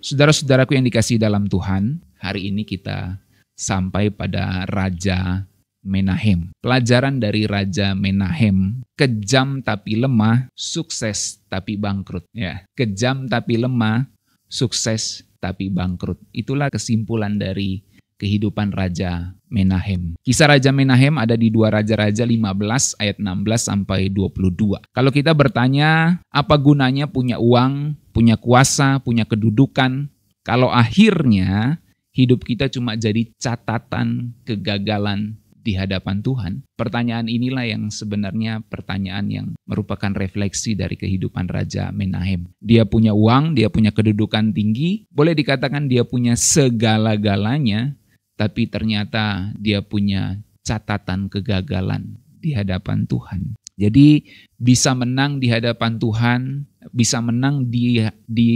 Saudara-saudaraku yang dikasihi dalam Tuhan, hari ini kita sampai pada Raja Menahem. Pelajaran dari Raja Menahem, kejam tapi lemah, sukses tapi bangkrut. Ya, kejam tapi lemah, sukses tapi bangkrut. Itulah kesimpulan dari kehidupan Raja Menahem. Kisah Raja Menahem ada di 2 Raja-Raja 15 ayat 16 sampai 22. Kalau kita bertanya, apa gunanya punya uang, punya kuasa, punya kedudukan, kalau akhirnya hidup kita cuma jadi catatan kegagalan di hadapan Tuhan? Pertanyaan inilah yang sebenarnya pertanyaan yang merupakan refleksi dari kehidupan Raja Menahem. Dia punya uang, dia punya kedudukan tinggi, boleh dikatakan dia punya segala-galanya, tapi ternyata dia punya catatan kegagalan di hadapan Tuhan. Jadi bisa menang di hadapan Tuhan, bisa menang di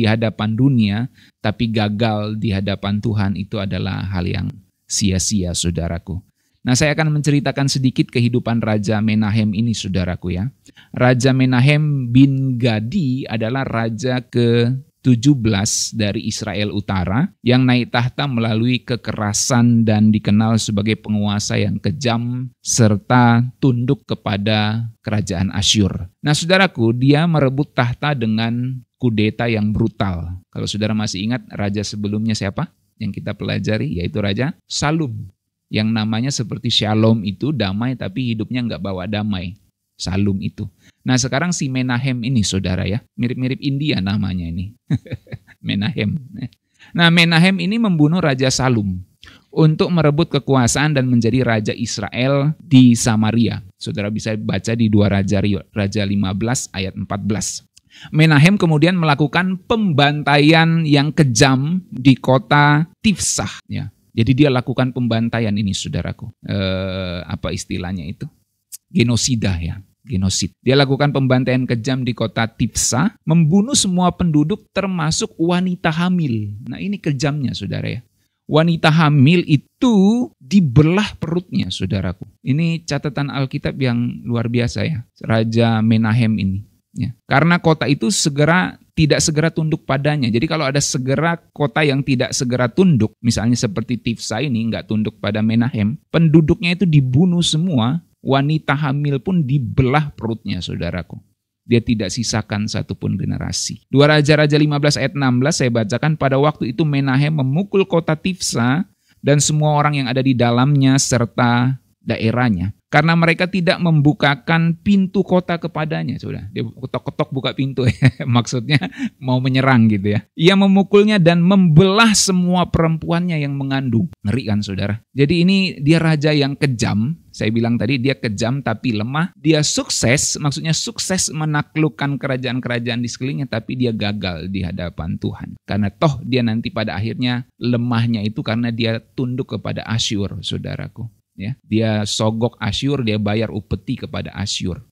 hadapan dunia, tapi gagal di hadapan Tuhan itu adalah hal yang sia-sia, saudaraku. Nah, saya akan menceritakan sedikit kehidupan Raja Menahem ini, saudaraku ya. Raja Menahem bin Gadi adalah raja ke-17 dari Israel Utara yang naik tahta melalui kekerasan dan dikenal sebagai penguasa yang kejam serta tunduk kepada kerajaan Asyur. Nah, saudaraku, dia merebut tahta dengan kudeta yang brutal. Kalau saudara masih ingat raja sebelumnya siapa yang kita pelajari, yaitu Raja Salum. Yang namanya seperti Shalom itu damai tapi hidupnya nggak bawa damai. Salum itu. Nah, sekarang si Menahem ini, saudara ya, mirip-mirip India namanya ini. Menahem. Nah, Menahem ini membunuh Raja Salum untuk merebut kekuasaan dan menjadi Raja Israel di Samaria. Saudara bisa baca di 2 Raja 15 ayat 14. Menahem kemudian melakukan pembantaian yang kejam di kota Tifsah. Ya. Jadi dia lakukan pembantaian ini, saudaraku. Apa istilahnya itu? Genosida ya. Genosid. Dia lakukan pembantaian kejam di kota Tifsah, membunuh semua penduduk termasuk wanita hamil. Nah, ini kejamnya, saudara ya. Wanita hamil itu dibelah perutnya, saudaraku. Ini catatan Alkitab yang luar biasa ya. Raja Menahem ini. Ya. Karena kota itu tidak segera tunduk padanya. Jadi kalau ada kota yang tidak segera tunduk, misalnya seperti Tifsah ini nggak tunduk pada Menahem, penduduknya itu dibunuh semua, wanita hamil pun dibelah perutnya, saudaraku. Dia tidak sisakan satupun generasi. 2 Raja-Raja 15 ayat 16 saya bacakan, pada waktu itu Menahem memukul kota Tifsah dan semua orang yang ada di dalamnya serta daerahnya. Karena mereka tidak membukakan pintu kota kepadanya. Sudah, dia ketok-ketok buka pintu. Maksudnya mau menyerang gitu ya. Ia memukulnya dan membelah semua perempuannya yang mengandung. Ngeri kan, saudara? Jadi ini dia raja yang kejam. Saya bilang tadi dia kejam tapi lemah. Dia sukses, maksudnya sukses menaklukkan kerajaan-kerajaan di sekelilingnya, tapi dia gagal di hadapan Tuhan. Karena toh dia nanti pada akhirnya lemahnya itu karena dia tunduk kepada Asyur, saudaraku. Ya, dia sogok Asyur, dia bayar upeti kepada Asyur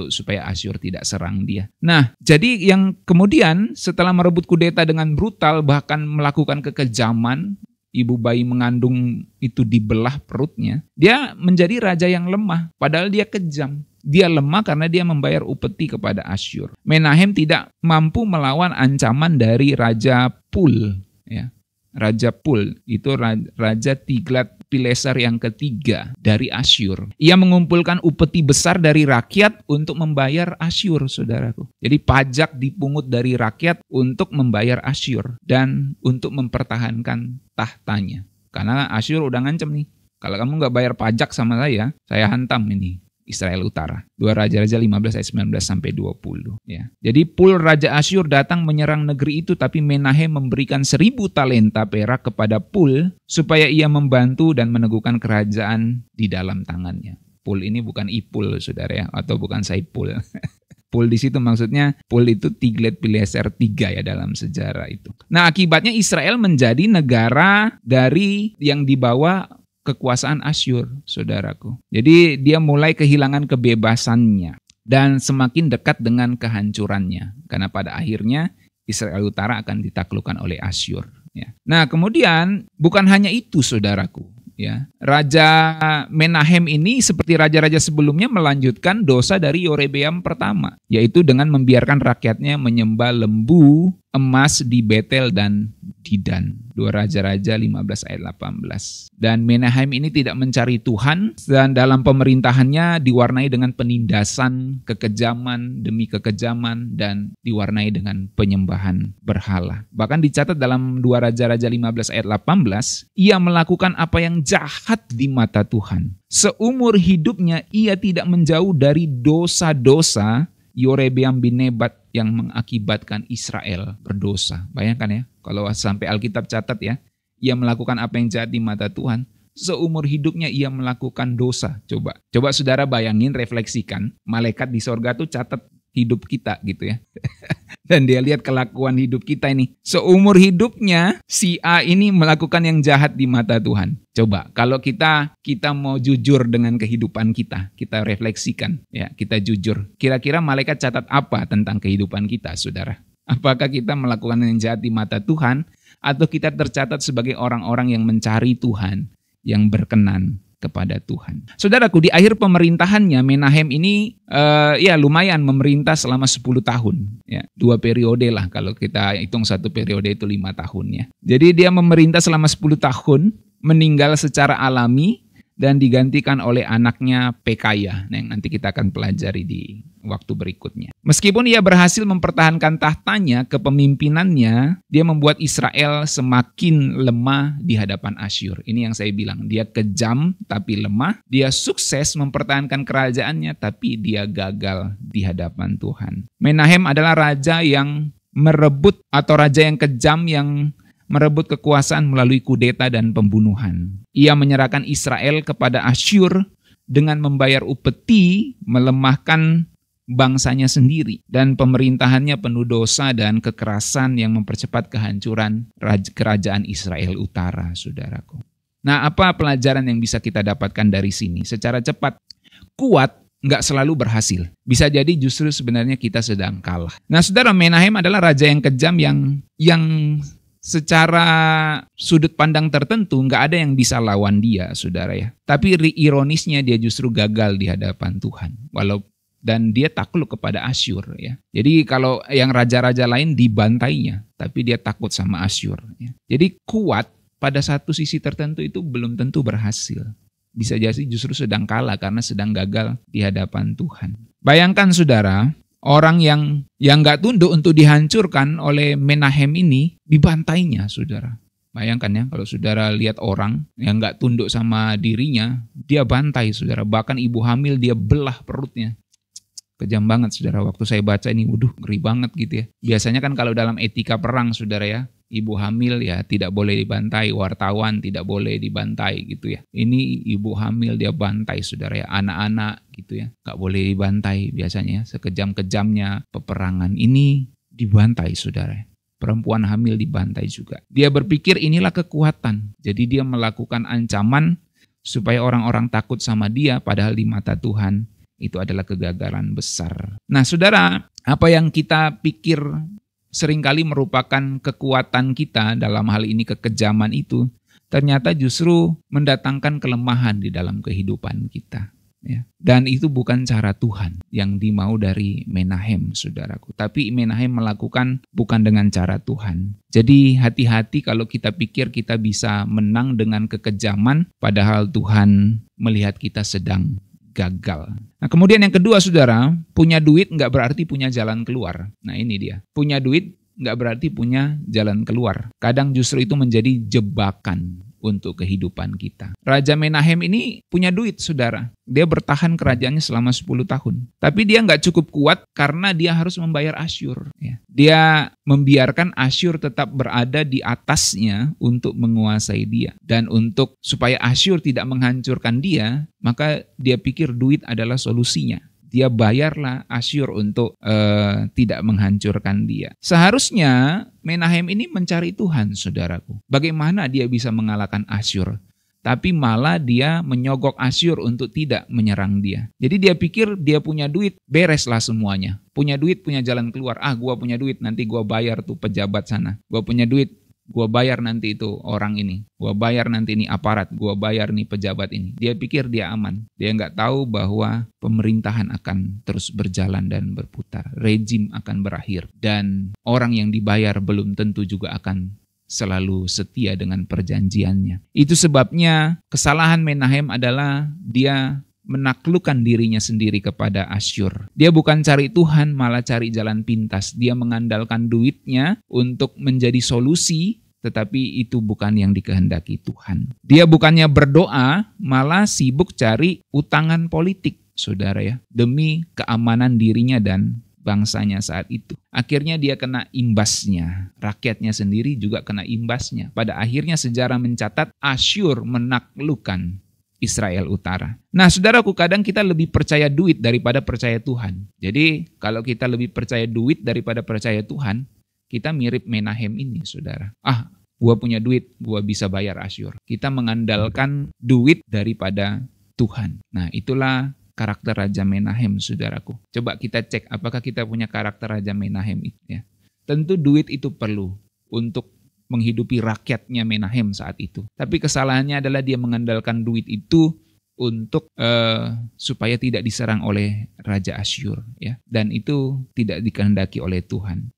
supaya Asyur tidak serang dia. Nah, jadi yang kemudian setelah merebut kudeta dengan brutal, bahkan melakukan kekejaman, ibu bayi mengandung itu dibelah perutnya, dia menjadi raja yang lemah, padahal dia kejam. Dia lemah karena dia membayar upeti kepada Asyur. Menahem tidak mampu melawan ancaman dari Raja Pul, ya. Raja Pul itu Raja Tiglat-Pileser yang ketiga dari Asyur. Ia mengumpulkan upeti besar dari rakyat untuk membayar Asyur, saudaraku. Jadi pajak dipungut dari rakyat untuk membayar Asyur dan untuk mempertahankan tahtanya. Karena Asyur udah ngancem nih, kalau kamu nggak bayar pajak sama saya hantam ini Israel Utara. 2 Raja-Raja 15 ayat 19 sampai 20 ya. Jadi Pul Raja Asyur datang menyerang negeri itu, tapi Menahem memberikan 1000 talenta perak kepada Pul supaya ia membantu dan meneguhkan kerajaan di dalam tangannya. Pul ini bukan Ipul, saudara ya, atau bukan Saipul. Pul di situ maksudnya, Pul itu Tiglat-Pileser 3 ya dalam sejarah itu. Nah, akibatnya Israel menjadi negara dari yang dibawa kekuasaan Asyur, saudaraku. Jadi dia mulai kehilangan kebebasannya dan semakin dekat dengan kehancurannya. Karena pada akhirnya Israel Utara akan ditaklukkan oleh Asyur. Ya. Nah, kemudian bukan hanya itu, saudaraku. Ya, Raja Menahem ini seperti raja-raja sebelumnya melanjutkan dosa dari Yorebeam pertama, yaitu dengan membiarkan rakyatnya menyembah lembu emas di Betel dan Didan. 2 Raja-Raja 15 ayat 18. Dan Menahem ini tidak mencari Tuhan dan dalam pemerintahannya diwarnai dengan penindasan, kekejaman demi kekejaman dan diwarnai dengan penyembahan berhala. Bahkan dicatat dalam 2 Raja-Raja 15 ayat 18, ia melakukan apa yang jahat di mata Tuhan. Seumur hidupnya ia tidak menjauh dari dosa-dosa Yerobeam bin Nebat yang mengakibatkan Israel berdosa. Bayangkan ya, kalau sampai Alkitab catat ya, ia melakukan apa yang jahat di mata Tuhan. Seumur hidupnya ia melakukan dosa. Coba saudara bayangin, refleksikan, malaikat di sorga tuh catat hidup kita gitu ya. Dan dia lihat kelakuan hidup kita ini. Seumur hidupnya si A ini melakukan yang jahat di mata Tuhan. Coba kalau kita mau jujur dengan kehidupan kita refleksikan ya, kita jujur. Kira-kira malaikat catat apa tentang kehidupan kita, saudara? Apakah kita melakukan yang jahat di mata Tuhan atau kita tercatat sebagai orang-orang yang mencari Tuhan, yang berkenan kepada Tuhan? Saudaraku, di akhir pemerintahannya Menahem ini ya lumayan memerintah selama 10 tahun ya, 2 periode lah kalau kita hitung, 1 periode itu 5 tahun ya. Jadi dia memerintah selama 10 tahun, meninggal secara alami dan digantikan oleh anaknya Pekaya. Nah, yang nanti kita akan pelajari di waktu berikutnya. Meskipun ia berhasil mempertahankan tahtanya, kepemimpinannya, dia membuat Israel semakin lemah di hadapan Asyur. Ini yang saya bilang, dia kejam tapi lemah, dia sukses mempertahankan kerajaannya tapi dia gagal di hadapan Tuhan. Menahem adalah raja yang merebut atau raja yang kejam yang merebut kekuasaan melalui kudeta dan pembunuhan. Ia menyerahkan Israel kepada Asyur dengan membayar upeti, melemahkan bangsanya sendiri, dan pemerintahannya penuh dosa dan kekerasan yang mempercepat kehancuran kerajaan Israel Utara, saudaraku. Nah, apa pelajaran yang bisa kita dapatkan dari sini? Secara cepat, kuat nggak selalu berhasil. Bisa jadi justru sebenarnya kita sedang kalah. Nah, saudara, Menahem adalah raja yang kejam yang secara sudut pandang tertentu nggak ada yang bisa lawan dia, saudara ya. Tapi ironisnya dia justru gagal di hadapan Tuhan. Dan dia takluk kepada Asyur ya. Jadi kalau yang raja-raja lain dibantainya, tapi dia takut sama Asyur ya. Jadi kuat pada satu sisi tertentu itu belum tentu berhasil. Bisa jadi justru sedang kalah karena sedang gagal di hadapan Tuhan. Bayangkan saudara, orang yang nggak tunduk untuk dihancurkan oleh Menahem ini dibantainya, saudara. Bayangkan ya, kalau saudara lihat orang yang nggak tunduk sama dirinya, dia bantai, saudara. Bahkan ibu hamil dia belah perutnya. Kejam banget, saudara. Waktu saya baca ini, waduh, ngeri banget gitu ya. Biasanya kan kalau dalam etika perang, saudara ya, ibu hamil ya tidak boleh dibantai, wartawan tidak boleh dibantai gitu ya. Ini ibu hamil dia bantai, saudara ya, anak-anak gitu ya, nggak boleh dibantai biasanya. Sekejam-kejamnya peperangan ini dibantai, saudara. Perempuan hamil dibantai juga. Dia berpikir inilah kekuatan, jadi dia melakukan ancaman supaya orang-orang takut sama dia, padahal di mata Tuhan itu adalah kegagalan besar. Nah, saudara, apa yang kita pikir seringkali merupakan kekuatan kita, dalam hal ini kekejaman itu, ternyata justru mendatangkan kelemahan di dalam kehidupan kita. Ya. Dan itu bukan cara Tuhan yang dimau dari Menahem, saudaraku. Tapi Menahem melakukan bukan dengan cara Tuhan. Jadi hati-hati kalau kita pikir kita bisa menang dengan kekejaman, padahal Tuhan melihat kita sedang gagal. Nah, kemudian yang kedua, saudara, punya duit nggak berarti punya jalan keluar. Nah, ini dia. Punya duit nggak berarti punya jalan keluar. Kadang justru itu menjadi jebakan untuk kehidupan kita. Raja Menahem ini punya duit, saudara. Dia bertahan kerajaannya selama 10 tahun. Tapi dia nggak cukup kuat karena dia harus membayar Asyur. Ya. Dia membiarkan Asyur tetap berada di atasnya untuk menguasai dia. Dan supaya Asyur tidak menghancurkan dia, maka dia pikir duit adalah solusinya. Dia bayarlah Asyur untuk tidak menghancurkan dia. Seharusnya Menahem ini mencari Tuhan, saudaraku. Bagaimana dia bisa mengalahkan Asyur? Tapi malah dia menyogok Asyur untuk tidak menyerang dia. Jadi dia pikir dia punya duit, bereslah semuanya. Punya duit, punya jalan keluar. Gua punya duit, nanti gua bayar tuh pejabat sana. Gua punya duit, gua bayar nanti itu orang ini. Gua bayar nanti ini aparat. Gua bayar nih pejabat ini. Dia pikir dia aman. Dia nggak tahu bahwa pemerintahan akan terus berjalan dan berputar. Rejim akan berakhir. Dan orang yang dibayar belum tentu juga akan selalu setia dengan perjanjiannya. Itu sebabnya kesalahan Menahem adalah dia menaklukkan dirinya sendiri kepada Asyur. Dia bukan cari Tuhan, malah cari jalan pintas. Dia mengandalkan duitnya untuk menjadi solusi, tetapi itu bukan yang dikehendaki Tuhan. Dia bukannya berdoa, malah sibuk cari utangan politik, saudara ya, demi keamanan dirinya dan bangsanya saat itu. Akhirnya dia kena imbasnya. Rakyatnya sendiri juga kena imbasnya. Pada akhirnya sejarah mencatat Asyur menaklukkan Israel Utara. Nah, saudaraku, kadang kita lebih percaya duit daripada percaya Tuhan. Jadi, kalau kita lebih percaya duit daripada percaya Tuhan, kita mirip Menahem ini, saudara. Gua punya duit, gua bisa bayar Asyur. Kita mengandalkan duit daripada Tuhan. Nah, itulah karakter Raja Menahem, saudaraku. Coba kita cek apakah kita punya karakter Raja Menahem itu ya. Tentu duit itu perlu untuk menghidupi rakyatnya Menahem saat itu. Tapi kesalahannya adalah dia mengandalkan duit itu untuk supaya tidak diserang oleh Raja Asyur ya. Dan itu tidak dikehendaki oleh Tuhan.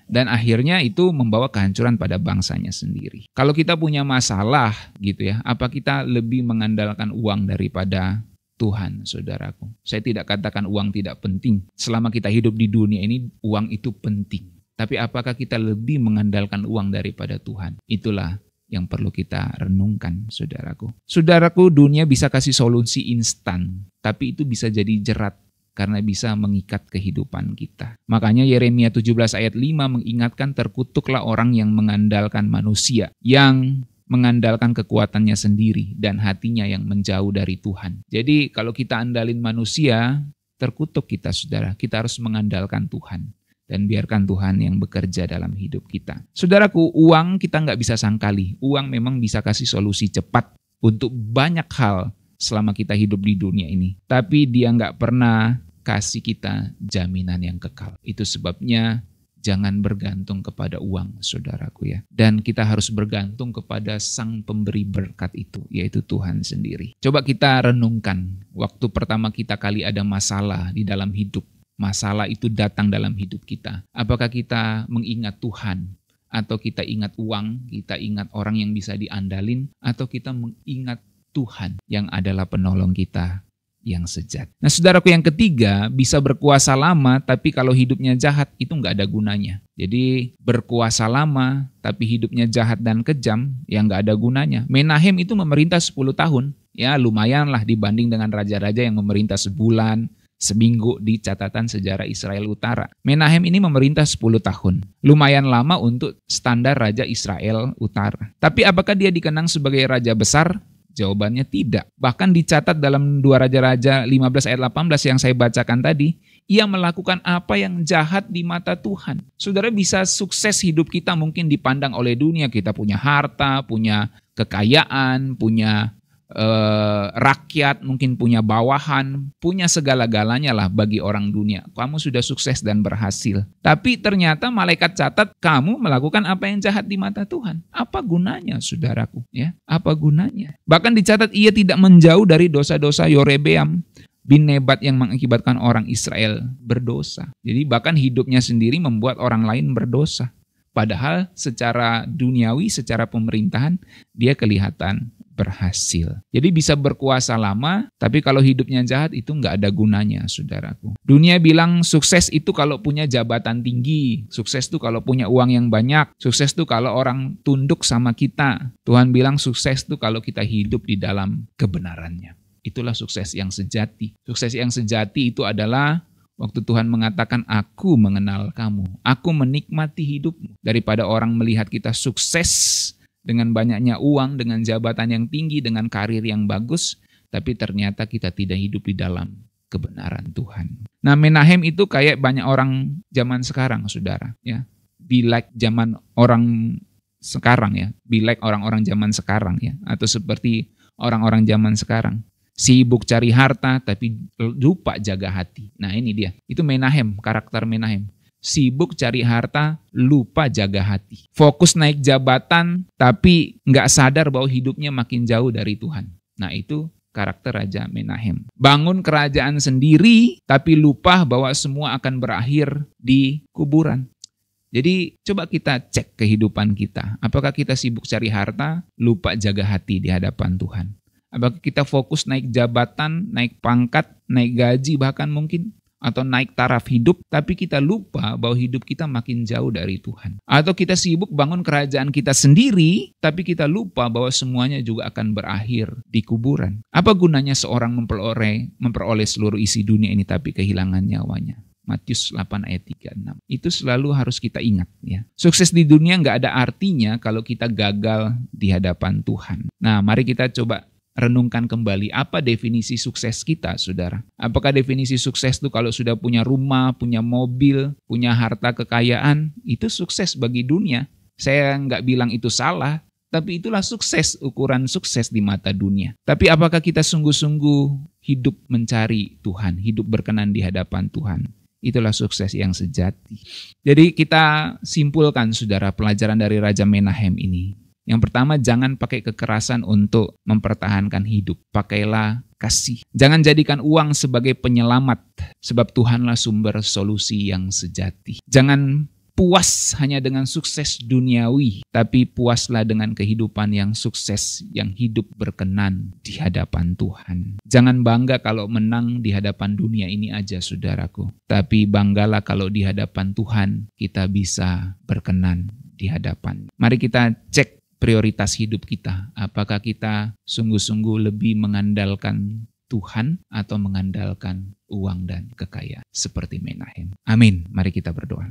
Dan akhirnya itu membawa kehancuran pada bangsanya sendiri. Kalau kita punya masalah gitu ya, apa kita lebih mengandalkan uang daripada Tuhan, saudaraku? Saya tidak katakan uang tidak penting. Selama kita hidup di dunia ini, uang itu penting. Tapi apakah kita lebih mengandalkan uang daripada Tuhan? Itulah yang perlu kita renungkan, saudaraku. Saudaraku, dunia bisa kasih solusi instan, tapi itu bisa jadi jerat karena bisa mengikat kehidupan kita. Makanya Yeremia 17 ayat 5 mengingatkan, terkutuklah orang yang mengandalkan manusia, yang mengandalkan kekuatannya sendiri dan hatinya yang menjauh dari Tuhan. Jadi kalau kita andalin manusia, terkutuk kita, saudara. Kita harus mengandalkan Tuhan dan biarkan Tuhan yang bekerja dalam hidup kita. Saudaraku, uang kita nggak bisa sangkali. Uang memang bisa kasih solusi cepat untuk banyak hal selama kita hidup di dunia ini. Tapi dia nggak pernah kasih kita jaminan yang kekal. Itu sebabnya jangan bergantung kepada uang, saudaraku ya. Dan kita harus bergantung kepada Sang Pemberi berkat itu, yaitu Tuhan sendiri. Coba kita renungkan, waktu pertama kita kali ada masalah di dalam hidup, masalah itu datang dalam hidup kita. Apakah kita mengingat Tuhan? Atau kita ingat uang, kita ingat orang yang bisa diandalin, atau kita mengingat Tuhan yang adalah penolong kita yang sejati. Nah, saudaraku, yang ketiga, bisa berkuasa lama, tapi kalau hidupnya jahat, itu nggak ada gunanya. Jadi, berkuasa lama, tapi hidupnya jahat dan kejam, yang nggak ada gunanya. Menahem itu memerintah 10 tahun. Ya, lumayan lah dibanding dengan raja-raja yang memerintah sebulan, seminggu di catatan sejarah Israel Utara. Menahem ini memerintah 10 tahun. Lumayan lama untuk standar Raja Israel Utara. Tapi apakah dia dikenang sebagai raja besar? Jawabannya tidak. Bahkan dicatat dalam 2 Raja-Raja 15 ayat 18 yang saya bacakan tadi, ia melakukan apa yang jahat di mata Tuhan. Saudara, bisa sukses hidup kita mungkin dipandang oleh dunia. Kita punya harta, punya kekayaan, punya rakyat, mungkin punya bawahan, punya segala-galanya lah bagi orang dunia. Kamu sudah sukses dan berhasil. Tapi ternyata malaikat catat kamu melakukan apa yang jahat di mata Tuhan. Apa gunanya, saudaraku? Ya, apa gunanya? Bahkan dicatat ia tidak menjauh dari dosa-dosa Yerobeam bin Nebat yang mengakibatkan orang Israel berdosa. Jadi bahkan hidupnya sendiri membuat orang lain berdosa. Padahal secara duniawi, secara pemerintahan, dia kelihatan berhasil. Jadi bisa berkuasa lama, tapi kalau hidupnya jahat itu nggak ada gunanya, saudaraku. Dunia bilang sukses itu kalau punya jabatan tinggi, sukses itu kalau punya uang yang banyak, sukses itu kalau orang tunduk sama kita. Tuhan bilang sukses itu kalau kita hidup di dalam kebenarannya. Itulah sukses yang sejati. Sukses yang sejati itu adalah waktu Tuhan mengatakan, aku mengenal kamu, aku menikmati hidupmu. Daripada orang melihat kita sukses dengan banyaknya uang, dengan jabatan yang tinggi, dengan karir yang bagus, tapi ternyata kita tidak hidup di dalam kebenaran Tuhan. Nah, Menahem itu kayak banyak orang zaman sekarang, saudara. Ya, be like zaman orang sekarang ya, be like orang-orang zaman sekarang ya, atau seperti orang-orang zaman sekarang. Sibuk cari harta, tapi lupa jaga hati. Nah, ini dia. Itu Menahem, karakter Menahem. Sibuk cari harta, lupa jaga hati. Fokus naik jabatan, tapi nggak sadar bahwa hidupnya makin jauh dari Tuhan. Nah, itu karakter Raja Menahem. Bangun kerajaan sendiri, tapi lupa bahwa semua akan berakhir di kuburan. Jadi coba kita cek kehidupan kita. Apakah kita sibuk cari harta, lupa jaga hati di hadapan Tuhan? Apakah kita fokus naik jabatan, naik pangkat, naik gaji bahkan mungkin, atau naik taraf hidup, tapi kita lupa bahwa hidup kita makin jauh dari Tuhan. Atau kita sibuk bangun kerajaan kita sendiri, tapi kita lupa bahwa semuanya juga akan berakhir di kuburan. Apa gunanya seorang memperoleh seluruh isi dunia ini tapi kehilangan nyawanya? Matius 8 ayat 36. Itu selalu harus kita ingat ya. Sukses di dunia nggak ada artinya kalau kita gagal di hadapan Tuhan. Nah, mari kita coba renungkan kembali apa definisi sukses kita, saudara. Apakah definisi sukses itu kalau sudah punya rumah, punya mobil, punya harta kekayaan, itu sukses bagi dunia? Saya nggak bilang itu salah, tapi itulah sukses, ukuran sukses di mata dunia. Tapi apakah kita sungguh-sungguh hidup mencari Tuhan, hidup berkenan di hadapan Tuhan? Itulah sukses yang sejati. Jadi kita simpulkan, saudara, pelajaran dari Raja Menahem ini. Yang pertama, jangan pakai kekerasan untuk mempertahankan hidup. Pakailah kasih. Jangan jadikan uang sebagai penyelamat, sebab Tuhanlah sumber solusi yang sejati. Jangan puas hanya dengan sukses duniawi, tapi puaslah dengan kehidupan yang sukses, yang hidup berkenan di hadapan Tuhan. Jangan bangga kalau menang di hadapan dunia ini aja, saudaraku. Tapi banggalah kalau di hadapan Tuhan kita bisa berkenan di hadapan. Mari kita cek prioritas hidup kita. Apakah kita sungguh-sungguh lebih mengandalkan Tuhan atau mengandalkan uang dan kekayaan seperti Menahem? Amin. Mari kita berdoa.